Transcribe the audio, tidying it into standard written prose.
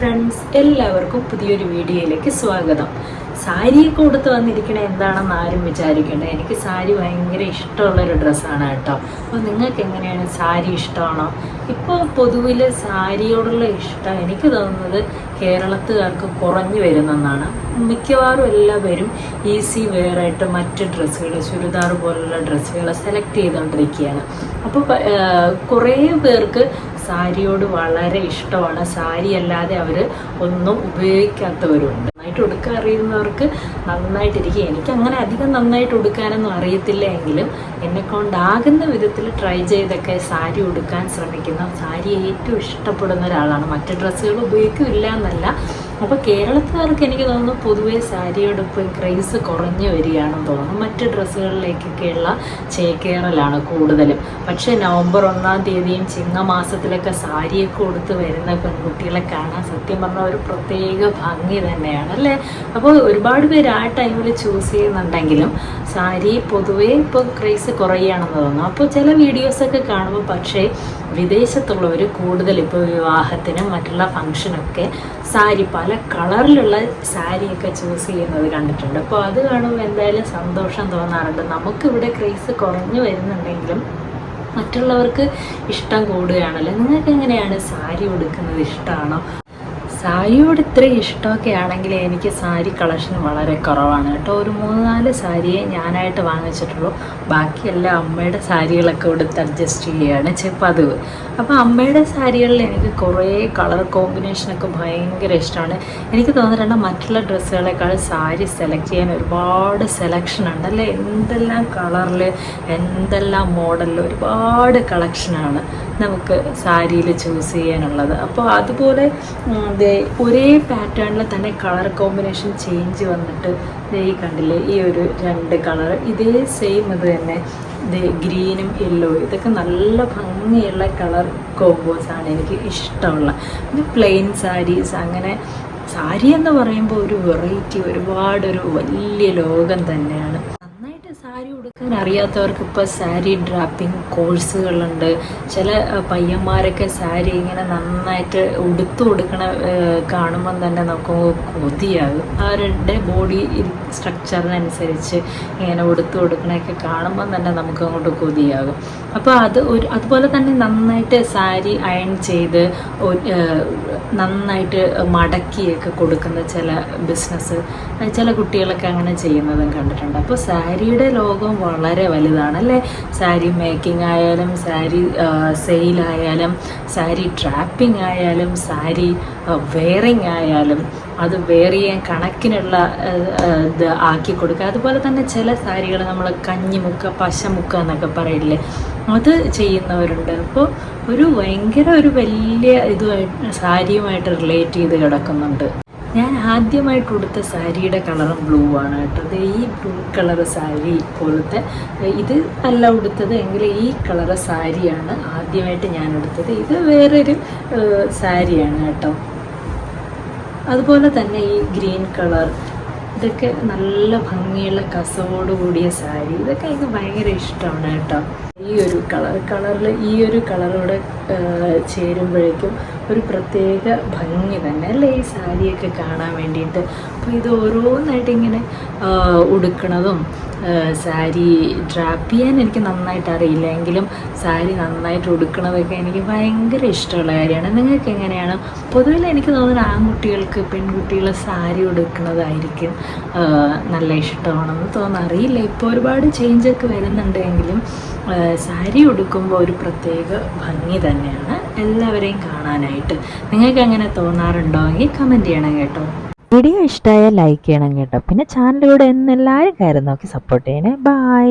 Friends, എല്ലാവർക്കും പുതിയൊരു വീഡിയോയിലേക്ക് സ്വാഗതം. സാരിയൊക്കെ കൊടുത്ത് വന്നിരിക്കണ എന്താണെന്ന് ആരും വിചാരിക്കണ്ട. എനിക്ക് സാരി ഭയങ്കര ഇഷ്ടമുള്ളൊരു ഡ്രസ്സാണ് കേട്ടോ. അപ്പോൾ നിങ്ങൾക്ക് എങ്ങനെയാണ്, സാരി ഇഷ്ടമാണോ? ഇപ്പോൾ പൊതുവിൽ സാരിയോടുള്ള ഇഷ്ടം എനിക്ക് തോന്നുന്നത് കേരളത്തുകാർക്ക് കുറഞ്ഞു വരുന്നെന്നാണ്. മിക്കവാറും എല്ലാവരും ഈസി വെയറായിട്ട് മറ്റ് ഡ്രസ്സുകൾ, ചുരിദാർ പോലുള്ള ഡ്രസ്സുകൾ സെലക്ട് ചെയ്തുകൊണ്ടിരിക്കുകയാണ്. അപ്പോൾ കുറേ പേർക്ക് സാരിയോട് വളരെ ഇഷ്ടമാണ്. സാരി അല്ലാതെ അവർ ഒന്നും ഉപയോഗിക്കാത്തവരുണ്ട്. നന്നായിട്ട് ഉടുക്കാൻ അറിയുന്നവർക്ക് നന്നായിട്ടിരിക്കും. എനിക്ക് അങ്ങനെ അധികം നന്നായിട്ട് ഉടുക്കാനൊന്നും അറിയത്തില്ല എങ്കിലും എന്നെക്കൊണ്ടാകുന്ന വിധത്തിൽ ട്രൈ ചെയ്തൊക്കെ സാരി ഉടുക്കാൻ ശ്രമിക്കുന്ന, സാരി ഏറ്റവും ഇഷ്ടപ്പെടുന്ന ഒരാളാണ്. മറ്റ് ഡ്രസ്സുകൾ ഉപയോഗിക്കില്ല എന്നല്ല. അപ്പോൾ കേരളത്തുകാർക്ക് എനിക്ക് തോന്നുന്നു പൊതുവേ സാരിയോട് ഇപ്പോൾ ക്രേസ് കുറഞ്ഞു വരികയാണെന്ന് തോന്നുന്നു. മറ്റ് ഡ്രസ്സുകളിലേക്കൊക്കെയുള്ള ചേക്കേറലാണ് കൂടുതലും. പക്ഷേ നവംബർ 1-ാം തീയതിയും ചിങ്ങമാസത്തിലൊക്കെ സാരിയൊക്കെ കൊടുത്ത് വരുന്ന പെൺകുട്ടികളെ കാണാൻ സത്യം പറഞ്ഞാൽ ഒരു പ്രത്യേക ഭംഗി തന്നെയാണ് അല്ലേ. അപ്പോൾ ഒരുപാട് പേര് ആ ടൈമിൽ ചൂസ് ചെയ്യുന്നുണ്ടെങ്കിലും സാരി പൊതുവേ ഇപ്പോൾ ക്രേസ് കുറയുകയാണെന്ന് തോന്നുന്നു. അപ്പോൾ ചില വീഡിയോസൊക്കെ കാണുമ്പോൾ പക്ഷേ വിദേശത്തുള്ളവർ കൂടുതൽ ഇപ്പോൾ വിവാഹത്തിനും മറ്റുള്ള ഫംഗ്ഷനൊക്കെ സാരി, പല കളറിലുള്ള സാരിയൊക്കെ ചൂസ് ചെയ്യുന്നത് കണ്ടിട്ടുണ്ട്. അപ്പോൾ അത് കാണുമ്പോൾ എന്തായാലും സന്തോഷം തോന്നാറുണ്ട്. നമുക്കിവിടെ ക്രേസ് കുറഞ്ഞു വരുന്നുണ്ടെങ്കിലും മറ്റുള്ളവർക്ക് ഇഷ്ടം കൂടുകയാണല്ലോ. നിങ്ങൾക്ക് എങ്ങനെയാണ്, സാരി ഉടുക്കുന്നത് ഇഷ്ടമാണോ? സാരിയോട് ഇത്രയും ഇഷ്ടമൊക്കെ ആണെങ്കിൽ എനിക്ക് സാരി കളക്ഷൻ വളരെ കുറവാണ് കേട്ടോ. ഒരു 3-4 സാരിയെ ഞാനായിട്ട് വാങ്ങിച്ചിട്ടുള്ളൂ. ബാക്കിയെല്ലാം അമ്മയുടെ സാരികളൊക്കെ കൊടുത്ത് അഡ്ജസ്റ്റ് ചെയ്യുകയാണ് പതിവ്. അപ്പോൾ അമ്മയുടെ സാരികളിൽ എനിക്ക് കുറേ കളർ കോമ്പിനേഷനൊക്കെ ഭയങ്കര ഇഷ്ടമാണ്. എനിക്ക് തോന്നിയിട്ടുണ്ട് മറ്റുള്ള ഡ്രസ്സുകളെക്കാൾ സാരി സെലക്ട് ചെയ്യാൻ ഒരുപാട് സെലക്ഷൻ ഉണ്ട് അല്ലേ. എന്തെല്ലാം കളറിൽ, എന്തെല്ലാം മോഡലിൽ ഒരുപാട് കളക്ഷനാണ് നമുക്ക് സാരിയിൽ ചൂസ് ചെയ്യാനുള്ളത്. അപ്പോൾ അതുപോലെ ഒരേ പാറ്റേണിൽ തന്നെ കളർ കോമ്പിനേഷൻ ചേഞ്ച് വന്നിട്ട് ഈ കണ്ടില്ലേ, ഈ ഒരു 2 കളർ ഇതേ സെയിം ഇത് തന്നെ, ഇത് ഗ്രീനും യെല്ലോ, ഇതൊക്കെ നല്ല ഭംഗിയുള്ള കളർ കോമ്പോസാണ് എനിക്ക് ഇഷ്ടമുള്ള. ഇത് പ്ലെയിൻ സാരീസ്, അങ്ങനെ സാരി എന്ന് പറയുമ്പോൾ ഒരു വെറൈറ്റി, ഒരുപാടൊരു വലിയ ലോകം തന്നെയാണ്. സാരി ഉടുക്കാൻ അറിയാത്തവർക്ക് ഇപ്പോൾ സാരി ഡ്രാപ്പിംഗ് കോഴ്സുകളുണ്ട്. ചില പയ്യന്മാരൊക്കെ സാരി ഇങ്ങനെ നന്നായിട്ട് ഉടുത്തു കൊടുക്കണ കാണുമ്പം തന്നെ നമുക്ക് കൊതിയാകും. അവരുടെ ബോഡി സ്ട്രക്ചറിനനുസരിച്ച് ഇങ്ങനെ ഉടുത്തു കൊടുക്കണതൊക്കെ കാണുമ്പം തന്നെ നമുക്ക് അങ്ങോട്ട് കൊതിയാകും. അപ്പോൾ അതുപോലെ തന്നെ നന്നായിട്ട് സാരി അയൺ ചെയ്ത് നന്നായിട്ട് മടക്കിയൊക്കെ കൊടുക്കുന്ന ചില ബിസിനസ്, ചില കുട്ടികളൊക്കെ അങ്ങനെ ചെയ്യുന്നതും കണ്ടിട്ടുണ്ട്. അപ്പോൾ സാരിയുടെ ലോകം വളരെ വലുതാണ് അല്ലേ. സാരി മേക്കിംഗ് ആയാലും, സാരി സെയിലായാലും, സാരി ട്രാപ്പിംഗ് ആയാലും, സാരി വെയറിങ് ആയാലും, അത് വെയർ ചെയ്യാൻ കണക്കിനുള്ള ഇത് ആക്കി കൊടുക്കുക. അതുപോലെ തന്നെ ചില സാരികൾ നമ്മൾ കഞ്ഞിമുക്ക, പശമുക്ക എന്നൊക്കെ പറയില്ലേ, അത് ചെയ്യുന്നവരുണ്ട്. അപ്പോൾ ഭയങ്കര ഒരു വലിയ ഇതുമായിട്ട് സാരിയുമായിട്ട് റിലേറ്റ് ചെയ്ത് കിടക്കുന്നുണ്ട്. ഞാൻ ആദ്യമായിട്ട് ഉടുത്ത സാരിയുടെ കളറും ബ്ലൂ ആണ് കേട്ടോ. ഈ ബ്ലൂ കളർ സാരി പോലത്തെ, ഇത് അല്ല ഉടുത്തത് എങ്കിൽ ഈ കളർ സാരിയാണ് ആദ്യമായിട്ട് ഞാൻ ഉടുത്തത്. ഇത് വേറൊരു സാരിയാണ് കേട്ടോ. അതുപോലെ തന്നെ ഈ ഗ്രീൻ കളർ, ഇതൊക്കെ നല്ല ഭംഗിയുള്ള കസവോട് കൂടിയ സാരി, ഇതൊക്കെ എനിക്ക് ഭയങ്കര ഇഷ്ടമാണ് കേട്ടോ. ഈ ഒരു കളറിൽ ഈ ഒരു കളറോടെ ചേരുമ്പോഴേക്കും ഒരു പ്രത്യേക ഭംഗി തന്നെ അല്ലേ ഈ സാരിയൊക്കെ കാണാൻ വേണ്ടിയിട്ട്. അപ്പോൾ ഇത് ഓരോന്നായിട്ട് ഇങ്ങനെ ഉടുക്കണതും, സാരി ഡ്രാപ്പ് ചെയ്യാൻ എനിക്ക് നന്നായിട്ട് അറിയില്ല എങ്കിലും സാരി നന്നായിട്ട് ഉടുക്കണതൊക്കെ എനിക്ക് ഭയങ്കര ഇഷ്ടമുള്ള കാര്യമാണ്. നിങ്ങൾക്ക് എങ്ങനെയാണ്? പൊതുവിൽ എനിക്ക് തോന്നുന്നത് ആൺകുട്ടികൾക്ക് പെൺകുട്ടികൾ സാരി ഉടുക്കുന്നതായിരിക്കും നല്ല ഇഷ്ടമാണെന്ന് തോന്നുന്നു. അറിയില്ല, ഇപ്പോൾ ഒരുപാട് ചേഞ്ചൊക്കെ വരുന്നുണ്ട് എങ്കിലും സാരി ഉടുക്കുമ്പോൾ ഒരു പ്രത്യേക ഭംഗി തന്നെയാണ് എല്ലാവരെയും കാണാനായിട്ട്. നിങ്ങൾക്ക് അങ്ങനെ തോന്നാറുണ്ടോ എങ്കിൽ കമൻറ്റ് ചെയ്യണം കേട്ടോ. വീഡിയോ ഇഷ്ടമായാൽ ലൈക്ക് ചെയ്യണം കേട്ടോ. പിന്നെ ചാനലിലൂടെ എല്ലാവരും കയറി നോക്കി സപ്പോർട്ട് ചെയ്യണേ. ബൈ.